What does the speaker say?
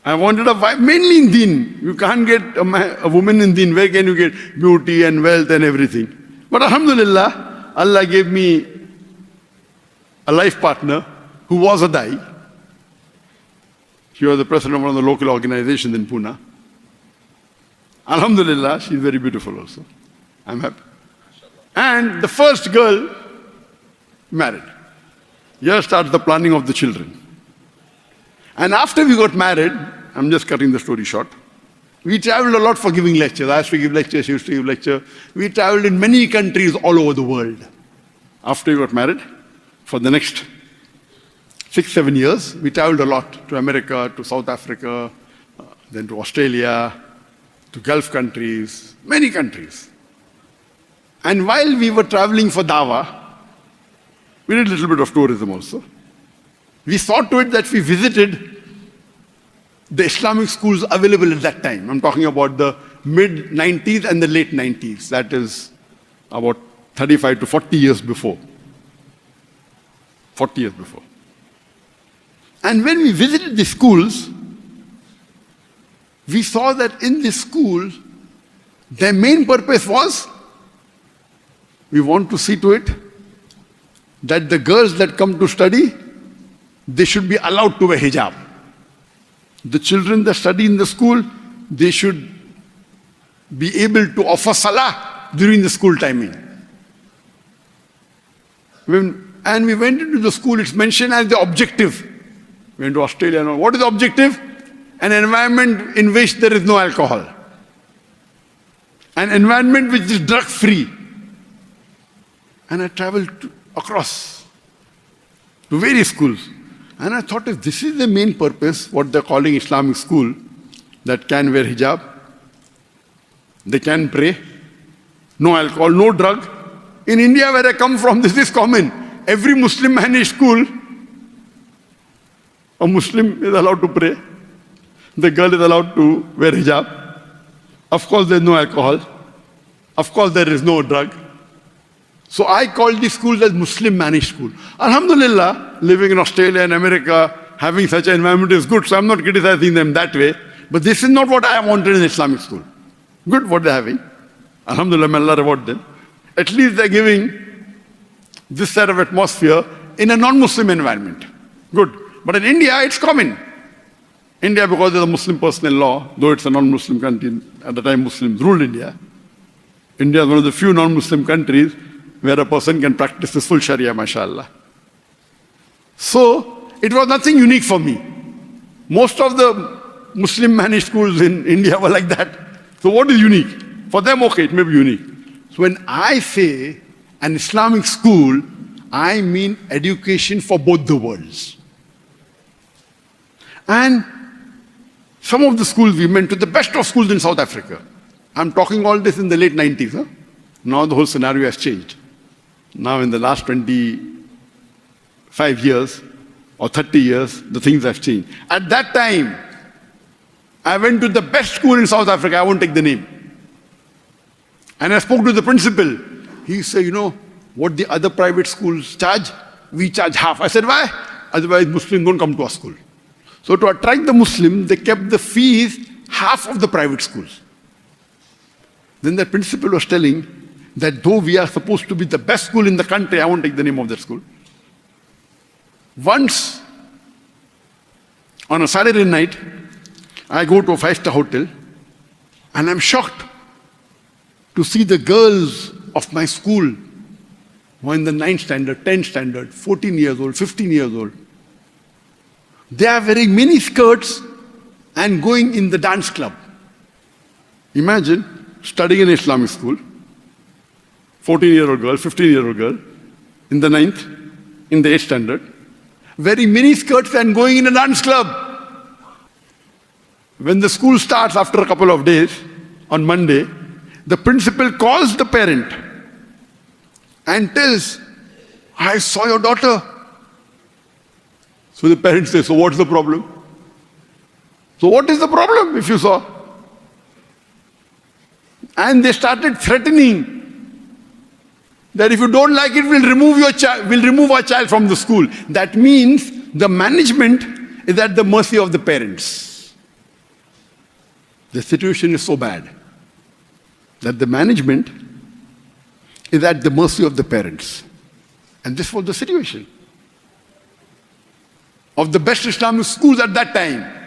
I wanted a wife, mainly in deen. You can't get a woman in deen. Where can you get beauty and wealth and everything? But alhamdulillah, Allah gave me a life partner who was a Dai. She was the president of one of the local organizations in Pune. Alhamdulillah, she's very beautiful also. I'm happy. And the first girl married. Here starts the planning of the children. And after we got married, I'm just cutting the story short, we traveled a lot for giving lectures. I used to give lectures, she used to give lectures. We traveled in many countries all over the world. After we got married, for the next 6-7 years, we traveled a lot to America, to South Africa, then to Australia, to Gulf countries, many countries. And while we were traveling for Dawah, we did a little bit of tourism also. We saw to it that we visited the Islamic schools available at that time. I'm talking about the mid-90s and the late 90s. That is about 35 to 40 years before. 40 years before. And when we visited the schools, we saw that in this school, their main purpose was, we want to see to it that the girls that come to study, they should be allowed to wear hijab. The children that study in the school, they should be able to offer salah during the school timing. And we went into the school, it's mentioned as the objective. We went to Australia. And what is the objective? An environment in which there is no alcohol. An environment which is drug-free. And I traveled across to various schools. And I thought, if this is the main purpose, what they're calling Islamic school, that can wear hijab, they can pray, no alcohol, no drug. In India, where I come from, this is common. Every Muslim managed school, a Muslim is allowed to pray. The girl is allowed to wear hijab. Of course, there is no alcohol. Of course, there is no drug. So I called these schools as Muslim managed school. Alhamdulillah, living in Australia and America, having such an environment is good, so I'm not criticizing them that way. But this is not what I wanted in Islamic school. Good what they're having. Alhamdulillah, may Allah reward them. At least they're giving this sort of atmosphere in a non-Muslim environment. Good. But in India, it's common. India, because there's a Muslim personal law, though it's a non-Muslim country, at the time Muslims ruled India. India is one of the few non-Muslim countries where a person can practice the full Sharia, mashallah. So, it was nothing unique for me. Most of the Muslim managed schools in India were like that. So what is unique? For them, okay, it may be unique. So when I say an Islamic school, I mean education for both the worlds. And some of the schools we went to, the best of schools in South Africa. I'm talking all this in the late 90s. Huh? Now the whole scenario has changed. Now in the last 25 years or 30 years, the things have changed. At that time, I went to the best school in South Africa, I won't take the name. And I spoke to the principal. He said, you know, what the other private schools charge, we charge half. I said, why? Otherwise Muslims don't come to our school. So to attract the Muslims, they kept the fees half of the private schools. Then the principal was telling that though we are supposed to be the best school in the country, I won't take the name of that school. Once, on a Saturday night, I go to a 5-star hotel and I'm shocked to see the girls of my school who are in the 9th standard, 10th standard, 14 years old, 15 years old. They are wearing mini skirts and going in the dance club. Imagine studying in Islamic school, 14-year-old girl, 15-year-old girl, in the 9th, in the 8th standard, wearing mini skirts and going in a dance club. When the school starts after a couple of days, on Monday, the principal calls the parent and tells, I saw your daughter. So the parent says, so what's the problem? So what is the problem if you saw? And they started threatening that if you don't like it, we'll remove our child from the school. That means the management is at the mercy of the parents. The situation is so bad that the management is at the mercy of the parents. And this was the situation of the best Islamic schools at that time.